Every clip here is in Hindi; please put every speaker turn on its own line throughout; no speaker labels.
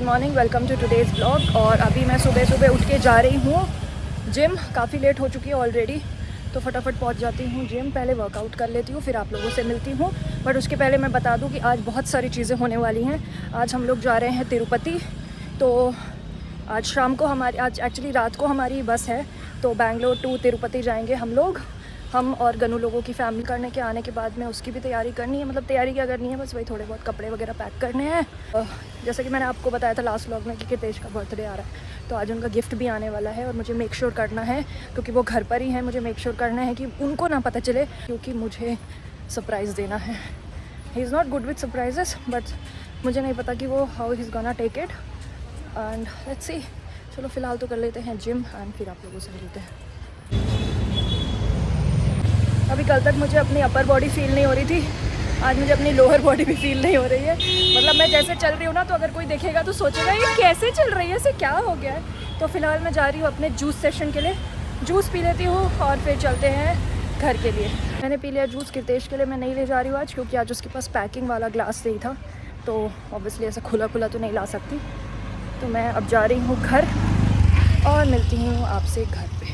Morning, welcome to today's blog. और अभी मैं सुबह सुबह उठ के जा रही हूँ जिम। काफ़ी लेट हो चुकी है ऑलरेडी, तो फटाफट पहुँच जाती हूँ जिम। पहले वर्कआउट कर लेती हूँ, फिर आप लोगों से मिलती हूँ। बट उसके पहले मैं बता दूँ कि आज बहुत सारी चीज़ें होने वाली हैं। आज हम लोग जा रहे हैं तिरुपति। तो आज शाम को आज एक्चुअली रात को हमारी बस है, तो बैंगलोर टू तिरुपति जाएंगे हम लोग। हम और गनू लोगों की फैमिली करने के आने के बाद में उसकी भी तैयारी करनी है। मतलब तैयारी क्या करनी है, बस वही थोड़े बहुत कपड़े वगैरह पैक करने हैं। जैसे कि मैंने आपको बताया था लास्ट व्लॉग में कि कितेश का बर्थडे आ रहा है, तो आज उनका गिफ्ट भी आने वाला है और मुझे मेक श्योर करना है, क्योंकि वो घर पर ही है, मुझे मेक श्योर करना है कि उनको ना पता चले, क्योंकि मुझे सरप्राइज़ देना है। He is not good with surprises, but मुझे नहीं पता कि वो how he is gonna take it. And let's see. चलो फ़िलहाल तो कर लेते हैं जिम एंड फिर आप लोगों से मिलते हैं। अभी कल तक मुझे अपनी अपर बॉडी फील नहीं हो रही थी, आज मुझे अपनी लोअर बॉडी भी फील नहीं हो रही है। मतलब मैं जैसे चल रही हूँ ना, तो अगर कोई देखेगा तो सोचेगा ये कैसे चल रही है, इसे क्या हो गया है। तो फ़िलहाल मैं जा रही हूँ अपने जूस सेशन के लिए, जूस पी लेती हूँ और फिर चलते हैं घर के लिए। मैंने पी लिया जूस। कितेश के लिए मैं नहीं ले जा रही हूँ आज, क्योंकि आज उसके पास पैकिंग वाला ग्लास नहीं था, तो ऑब्वियसली ऐसा खुला खुला तो नहीं ला सकती। तो मैं अब जा रही हूँ घर और मिलती हूँ आपसे घर पे।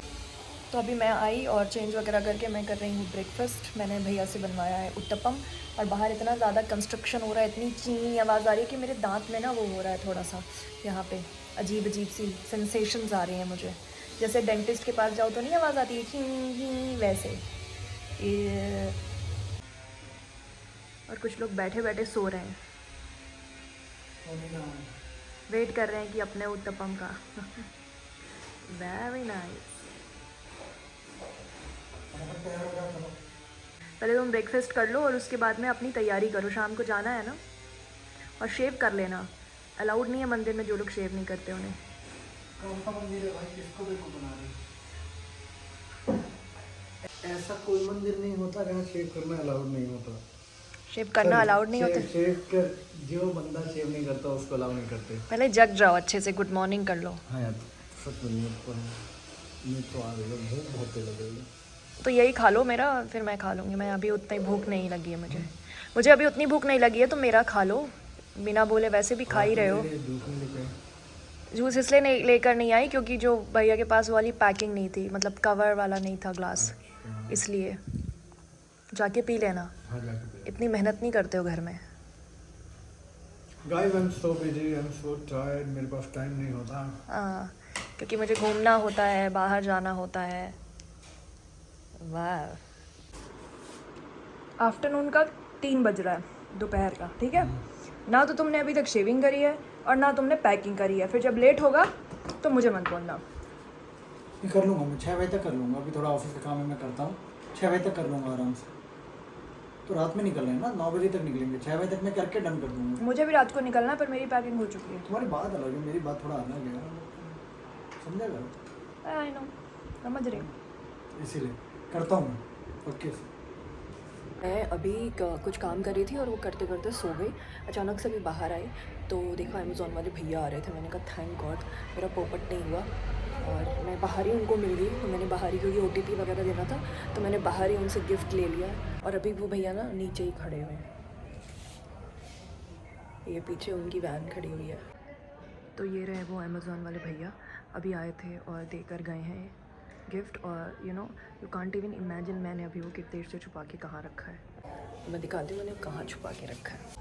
तो अभी मैं आई और चेंज वगैरह करके मैं कर रही हूँ ब्रेकफास्ट। मैंने भैया से बनवाया है उत्तपम, और बाहर इतना ज़्यादा कंस्ट्रक्शन हो रहा है, इतनी ची आवाज़ आ रही है कि मेरे दांत में ना वो हो रहा है थोड़ा सा, यहाँ पे अजीब अजीब सी सेंसेशंस आ रही हैं मुझे। जैसे डेंटिस्ट के पास जाओ तो नहीं आवाज़ आती है ची, वैसे। और कुछ लोग बैठे बैठे सो रहे हैं, वेट कर रहे हैं कि अपने उत्तपम का। Very nice. पहले तुम ब्रेकफास्ट कर लो और उसके बाद में अपनी तैयारी करो, शाम को जाना है ना। और शेव कर लेना, अलाउड नहीं है मंदिर में जो लोग शेव नहीं करते उन्हें।
कौन सा मंदिर है भाई, किसको बेवकूफ बना रहे? ऐसा कोई मंदिर नहीं होता जहाँ शेव करना अलाउड नहीं होता।
शेव करना अलाउड नहीं होता।
शेव कर, जो बंदा शेव नहीं करता उसको अलाउ नहीं करते।
पहले जग जाओ अच्छे से, गुड मॉर्निंग कर लो।
हाँ यार, सच में मैं तो आ गई, भूख बहुत तेज लग रही है।
तो यही खा लो मेरा, फिर मैं खा लूँगी। मैं अभी उतनी भूख नहीं लगी है मुझे अभी उतनी भूख नहीं लगी है, तो मेरा खा लो बिना बोले। वैसे भी खा ही रहे हो। जूस इसलिए नहीं लेकर नहीं आई क्योंकि जो भैया के पास वाली पैकिंग नहीं थी, मतलब कवर वाला नहीं था ग्लास, इसलिए। जाके पी लेना।
हाँ, जाके
इतनी मेहनत नहीं करते हो घर में।
Guys, I'm so busy, I'm so tired, मेरे पास टाइम नहीं होता।
हाँ, क्योंकि मुझे घूमना होता है, बाहर जाना होता है। वाह। आफ्टरनून का 3 बज रहा है, दोपहर का, ठीक है ना। तो तुमने अभी तक शेविंग करी है और ना तुमने पैकिंग करी है। फिर जब लेट होगा तो मुझे मत बोलना।
मैं कर लूँगा, मैं 6 बजे तक कर लूँगा। अभी थोड़ा ऑफिस का काम है, मैं करता हूँ। 6 बजे तक कर लूँगा आराम से। तो रात में निकल रहे हैं ना, 9 बजे तक निकलेंगे। 6 बजे तक मैं करके डन कर दूँगा।
मुझे भी रात को निकलना है, पर मेरी पैकिंग हो चुकी है।
तुम्हारी बात अलग है, मेरी बात थोड़ा अलग है, समझा करो।
आई नो, समझ रही हूँ।
इसीलिए करता हूँ ओके।
मैं अभी कुछ काम कर रही थी और वो करते करते सो गई। अचानक से भी बाहर आई तो देखा अमेज़ॉन वाले भैया आ रहे थे। मैंने कहा थैंक गॉड मेरा पोपट नहीं हुआ, और मैं बाहर ही उनको मिल गई। तो मैंने बाहर ही, क्योंकि OTP वगैरह देना था, तो मैंने बाहर ही उनसे गिफ्ट ले लिया। और अभी वो भैया ना नीचे ही खड़े हुए हैं, ये पीछे उनकी वैन खड़ी हुई है। तो ये रहे वो अमेज़ॉन वाले भैया, अभी आए थे और देकर गए हैं गिफ्ट। और यू कांट इवन इमेजिन मैंने अभी वो कितने से छुपा के कहाँ रखा है। मैं दिखाती हूँ मैंने कहाँ छुपा के रखा है।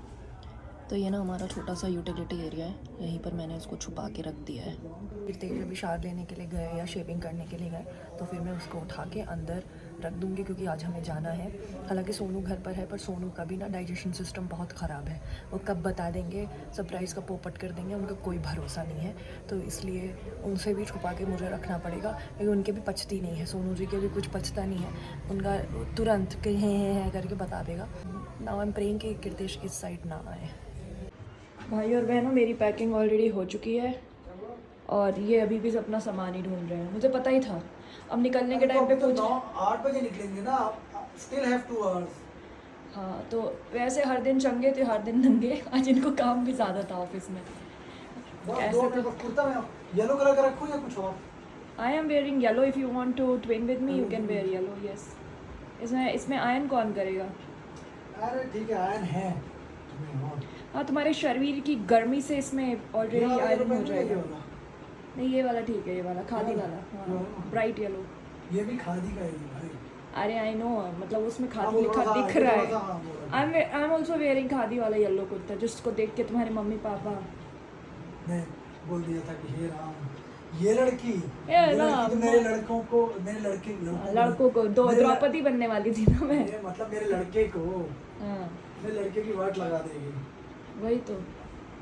तो ये ना हमारा छोटा सा यूटिलिटी एरिया है, यहीं पर मैंने इसको छुपा के रख दिया है। फिर तेज अभी शावर लेने के लिए गए या शेविंग करने के लिए गए, तो फिर मैं उसको उठा के अंदर रख दूँगी, क्योंकि आज हमें जाना है। हालांकि सोनू घर पर है, पर सोनू का भी ना डाइजेशन सिस्टम बहुत ख़राब है। वो कब बता देंगे, सरप्राइज़ का पोपट कर देंगे, उनका कोई भरोसा नहीं है। तो इसलिए उनसे भी छुपा के मुझे रखना पड़ेगा, क्योंकि उनके भी पचती नहीं है। सोनू जी के भी कुछ पचता नहीं है, उनका तुरंत कहीं करके बता देगा। नाउ आई एम प्रेइंग कि किरदेश इस साइड ना आए। भाई और बहनों, मेरी पैकिंग ऑलरेडी हो चुकी है और ये अभी भी अपना सामान ही ढूंढ रहे हैं। मुझे पता ही था। अब निकलने के टाइम पे पूछ
8 बजे निकलेंगे ना, स्टिल हैव 2 आवर्स।
हाँ, तो वैसे हर दिन चंगे थे हर दिन नंगे। आज इनको काम भी ज़्यादा था ऑफिस में।
ऐसे तो कुर्ता में येलो कलर का रखूं या कुछ और?
I am wearing yellow, if you want to twin with me you can wear yellow. Yes. इसमें आयन कौन करेगा?
अरे ठीक है, आयन है,
हाँ तुम्हारे शरीर की गर्मी से इसमें ऑलरेडी आयरन हो जाएगा। नहीं ये वाला ठीक है, ये वाला खादी वाला, हाँ ब्राइट येलो।
ये भी खादी का ही है भाई।
अरे आई नो, मतलब उसमें
हाँ,
खादी लिखा
थोड़ा सा-
दिख
ये
रहा
थोड़ा सा,
है।
हाँ, बोल रहा हूँ।
I am also wearing khadi वाला येलो कुर्ता, जिसको देख के तुम्हारे मम्मी पापा
ने बोल दिया था कि हे राम, ये लड़की
राम।
तो मेरे लड़कों को, मेरे
लड़कों को दो
मेरे
द्रौपदी बनने वाली थी ना मैं।
मतलब मेरे लड़के को,
हाँ
मेरे लड़के की वाट लगा देगी।
वही तो।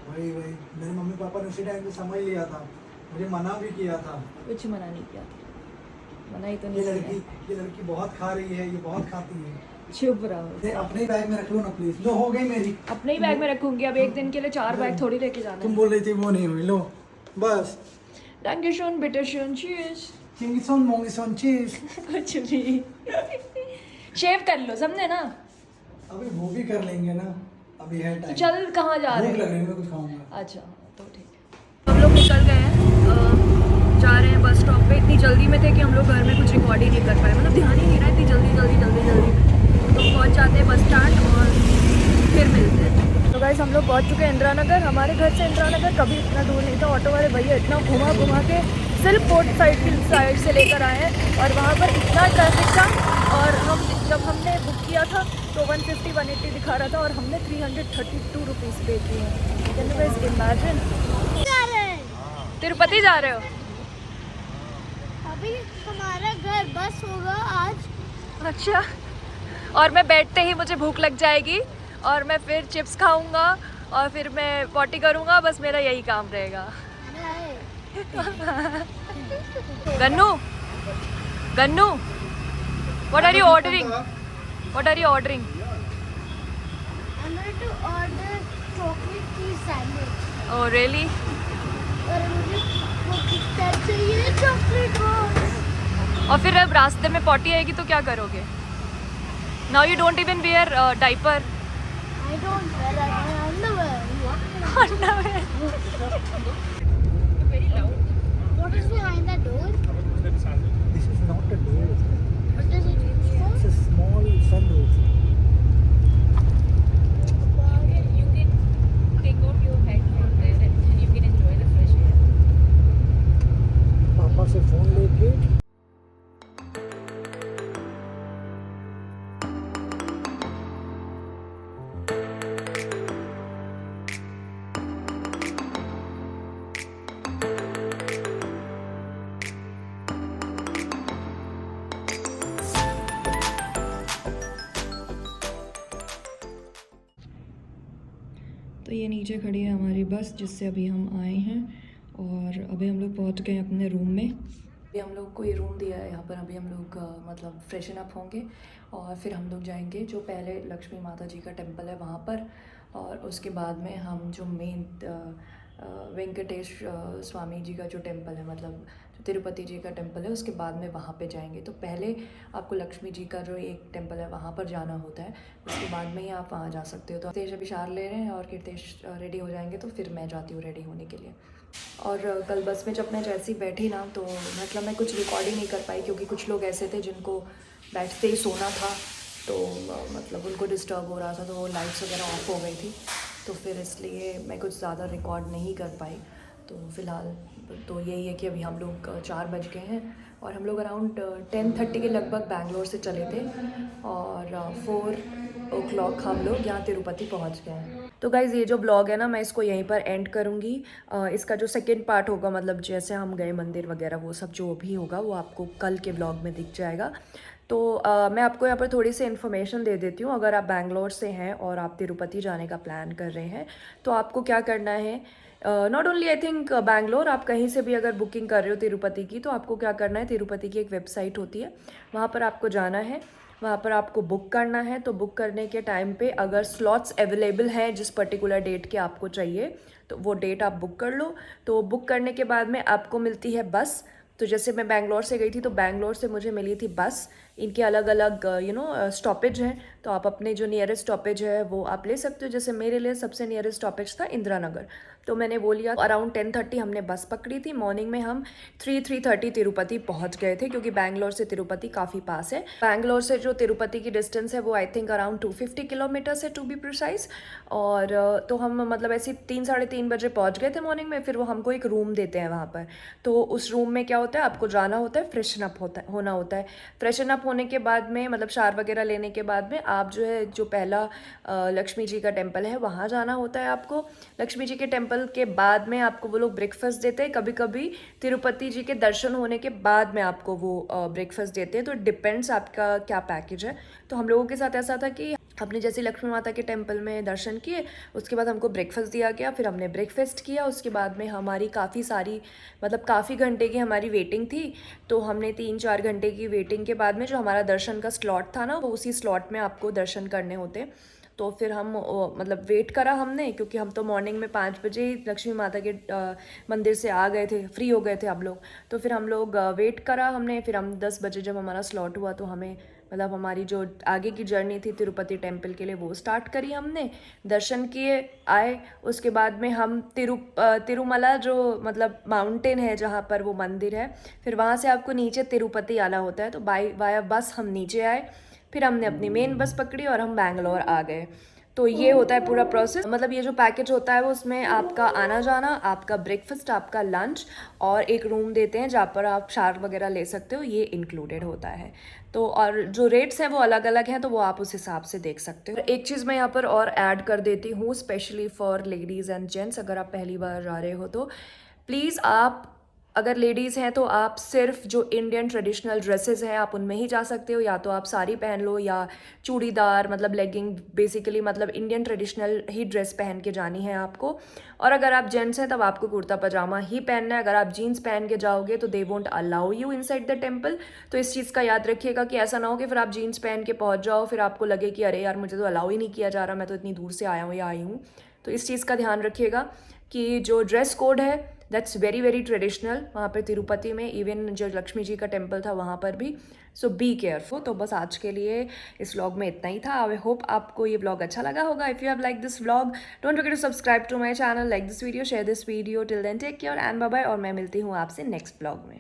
वही मेरे मम्मी पापा ने उसी टाइम पे समझ लिया था, मुझे मना भी किया था।
कुछ मना नहीं किया, मना ही तो
ये
नहीं किया।
ये लड़की बहुत खा रही है, ये बहुत खाती है।
चुप रहो।
ये अपने ही बैग में रख लो ना प्लीज। लो हो गई मेरी।
अपने ही बैग में रखूंगी, अब एक दिन के लिए 4 बैग थोड़ी लेके जाना
तुम
है।
बोल रही थी वो नहीं हुई, लो बस।
Dankeschön, bitteschön, tschüss।
चिंगिसोन मोंगिसोन चीज।
कुछ भी। शेव कर लो, समझे ना।
अभी वो भी कर लेंगे ना, अभी है
तो
टाइम।
चल कहाँ जा रहे
भूख लग
हैं?
रही है, मैं कुछ खाऊंगा।
अच्छा तो ठीक है। हम लोग निकल गए हैं, जा रहे हैं बस स्टॉप पे। इतनी जल्दी में थे कि हम लोग घर में कुछ रिकॉर्ड ही नहीं कर पाए, मतलब ध्यान ही नहीं रहा, इतनी जल्दी तो पहुंच जाते हैं बस स्टैंड और फिर मिलते हैं। तो गाइस हम लोग पहुंच चुके हैं इंदिरा नगर। हमारे घर से इंदिरा नगर कभी इतना दूर नहीं था। ऑटो वाले भैया इतना घुमा के सिर्फ पोर्ट साइड की साइड से लेकर आए हैं और वहाँ पर इतना ट्रैफिक था। और जब हमने बुक किया था तो 150-180 दिखा रहा था और हमने 332 रुपीज़ पे किए हैं। Can you guys imagine? Tirupati जा रहे हो?
अभी हमारा घर बस होगा आज।
अच्छा। और मैं बैठते ही मुझे भूख लग जाएगी और मैं फिर चिप्स खाऊंगा और फिर मैं पॉटी करूंगा, बस मेरा यही काम रहेगा। Gannu, Gannu, what are you ordering? What are you ordering?
I'm going to order chocolate cheese sandwich।
Oh really?
और मुझे वो किटकैट चाहिए चॉकलेट रोल।
और फिर अब रास्ते में पॉटी आएगी तो क्या करोगे? Now you don't even wear diaper.
I don't wear underwear।
Underwear.
What is behind that door?
This is not a door.
What does it use for?
It's a small sunroof.
You can take out your head from there and you can enjoy the fresh air.
पापा से फोन लेके
तो ये नीचे खड़ी है हमारी बस जिससे अभी हम आए हैं और अभी हम लोग पहुंच गए अपने रूम में। अभी हम लोग को ये रूम दिया है यहाँ पर। अभी हम लोग मतलब फ्रेशन अप होंगे और फिर हम लोग जाएंगे जो पहले लक्ष्मी माता जी का टेम्पल है वहाँ पर, और उसके बाद में हम जो मेन वेंकटेश स्वामी जी का जो टेम्पल है, मतलब जो तिरुपति जी का टेम्पल है, उसके बाद में वहाँ पे जाएंगे। तो पहले आपको लक्ष्मी जी का जो एक टेम्पल है वहाँ पर जाना होता है, उसके बाद में ही आप वहाँ जा सकते हो। तो कीर्तेश अभी शार ले रहे हैं और कीर्तेश रेडी हो जाएंगे तो फिर मैं जाती हूँ रेडी होने के लिए। और कल बस में जब मैं जैसे ही बैठी ना तो मतलब मैं कुछ रिकॉर्ड ही नहीं कर पाई, क्योंकि कुछ लोग ऐसे थे जिनको बैठते ही सोना था, तो मतलब उनको डिस्टर्ब हो रहा था, तो वो लाइट्स वगैरह ऑफ हो गई थी, तो फिर इसलिए मैं कुछ ज़्यादा रिकॉर्ड नहीं कर पाई। तो फ़िलहाल तो यही है कि अभी हम लोग 4 बज गए हैं और हम लोग अराउंड 10:30 के लगभग बैंगलोर से चले थे और 4 o'clock हम लोग यहाँ तिरुपति पहुँच गए हैं। तो गाइज़ ये जो ब्लॉग है ना मैं इसको यहीं पर एंड करूँगी। इसका जो सेकंड पार्ट होगा, मतलब जैसे हम गए मंदिर वगैरह, वो सब जो भी होगा वो आपको कल के ब्लॉग में दिख जाएगा। तो मैं आपको यहाँ पर थोड़ी सी इन्फॉर्मेशन दे देती हूँ। अगर आप बैंगलोर से हैं और आप तिरुपति जाने का प्लान कर रहे हैं तो आपको क्या करना है, not only I think Bangalore, आप कहीं से भी अगर बुकिंग कर रहे हो तिरुपति की, तो आपको क्या करना है, तिरुपति की एक वेबसाइट होती है, वहाँ पर आपको जाना है, वहाँ पर आपको बुक करना है। तो बुक करने के टाइम पे अगर स्लॉट्स अवेलेबल हैं जिस पर्टिकुलर डेट के आपको चाहिए तो वो डेट आप बुक कर लो। तो बुक करने के बाद में आपको मिलती है बस। तो जैसे मैं बैंगलोर से गई थी तो बैंगलोर से मुझे मिली थी बस। इनके अलग अलग स्टॉपेज हैं, तो आप अपने जो नियरेस्ट स्टॉपेज है वो आप ले सकते हो। जैसे मेरे लिए सबसे नियरेस्ट स्टॉपेज था इंदिरा नगर, तो मैंने वो लिया। अराउंड 10:30 हमने बस पकड़ी थी। मॉर्निंग में हम 3:30 तिरुपति पहुंच गए थे, क्योंकि बैंगलोर से तिरुपति काफ़ी पास है। बैंगलोर से जो तिरुपति की डिस्टेंस है वो आई थिंक अराउंड 250 किलोमीटर्स है टू बी प्रिसाइज। और तो हम मतलब ऐसे 3-3:30 बजे पहुंच गए थे मॉर्निंग में। फिर वो हमको एक रूम देते हैं वहाँ पर। तो उस रूम में क्या होता है, आपको जाना होता है, फ्रेशन अप होना होता है। फ्रेशन अप होने के बाद में मतलब शावर वगैरह लेने के बाद में आप जो है जो पहला लक्ष्मी जी का टेम्पल है वहाँ जाना होता है आपको। लक्ष्मी जी के टेम्पल के बाद में आपको वो लोग ब्रेकफास्ट देते हैं। कभी कभी तिरुपति जी के दर्शन होने के बाद में आपको वो ब्रेकफास्ट देते हैं। तो डिपेंड्स आपका क्या पैकेज है। तो हम लोगों के साथ ऐसा था कि हमने जैसे लक्ष्मी माता के टेम्पल में दर्शन किए, उसके बाद हमको ब्रेकफास्ट दिया गया। फिर हमने ब्रेकफास्ट किया। उसके बाद में हमारी काफ़ी सारी मतलब काफ़ी घंटे की हमारी वेटिंग थी। तो हमने 3-4 घंटे की वेटिंग के बाद में जो हमारा दर्शन का स्लॉट था ना, वो उसी स्लॉट में आपको दर्शन करने होते। तो फिर हम मतलब वेट करा हमने, क्योंकि हम तो मॉर्निंग में 5 बजे ही लक्ष्मी माता के मंदिर से आ गए थे, फ्री हो गए थे हम लोग। तो फिर हम लोग वेट करा हमने। फिर हम 10 बजे जब हमारा स्लॉट हुआ तो हमें मतलब हमारी जो आगे की जर्नी थी तिरुपति टेम्पल के लिए वो स्टार्ट करी हमने। दर्शन किए, आए। उसके बाद में हम तिरुमला जो मतलब माउंटेन है जहाँ पर वो मंदिर है, फिर वहाँ से आपको नीचे तिरुपति आना होता है। तो वाया बस हम नीचे आए। फिर हमने अपनी मेन बस पकड़ी और हम बैंगलोर आ गए। तो ये होता है पूरा प्रोसेस। मतलब ये जो पैकेज होता है वो उसमें आपका आना जाना, आपका ब्रेकफास्ट, आपका लंच और एक रूम देते हैं जहाँ पर आप शावर वगैरह ले सकते हो, ये इंक्लूडेड होता है। तो और जो रेट्स हैं वो अलग अलग हैं, तो वो आप उस हिसाब से देख सकते हो। एक चीज़ मैं यहाँ पर और ऐड कर देती हूँ, specially for ladies and gents. अगर आप पहली बार जा रहे हो तो प्लीज़ आप, अगर लेडीज़ हैं तो आप सिर्फ जो इंडियन ट्रेडिशनल ड्रेसेस हैं आप उनमें ही जा सकते हो। या तो आप साड़ी पहन लो या चूड़ीदार मतलब लेगिंग, बेसिकली मतलब इंडियन ट्रेडिशनल ही ड्रेस पहन के जानी है आपको। और अगर आप जेंट्स हैं तब आपको कुर्ता पजामा ही पहनना है। अगर आप जीन्स पहन के जाओगे तो they won't allow you inside the temple. तो इस चीज़ का याद रखिएगा कि ऐसा ना हो कि फिर आप जीन्स पहन के पहुँच जाओ, फिर आपको लगे कि अरे यार मुझे तो अलाउ ही नहीं किया जा रहा, मैं तो इतनी दूर से आया हूँ या आई हूँ। तो इस चीज़ का ध्यान रखिएगा कि जो ड्रेस कोड है दैट्स वेरी वेरी ट्रेडिशनल वहाँ पर तिरुपति में। इवन जो लक्ष्मी जी का टेम्पल था वहाँ पर भी। सो बी केयरफुल। तो बस आज के लिए इस व्लॉग में इतना ही था। आई होप आपको ये व्लॉग अच्छा लगा होगा। If you have like this vlog don't forget to subscribe to my channel, like this video, share this video. Till then take care and bye bye. और मैं मिलती हूँ आपसे नेक्स्ट व्लॉग में।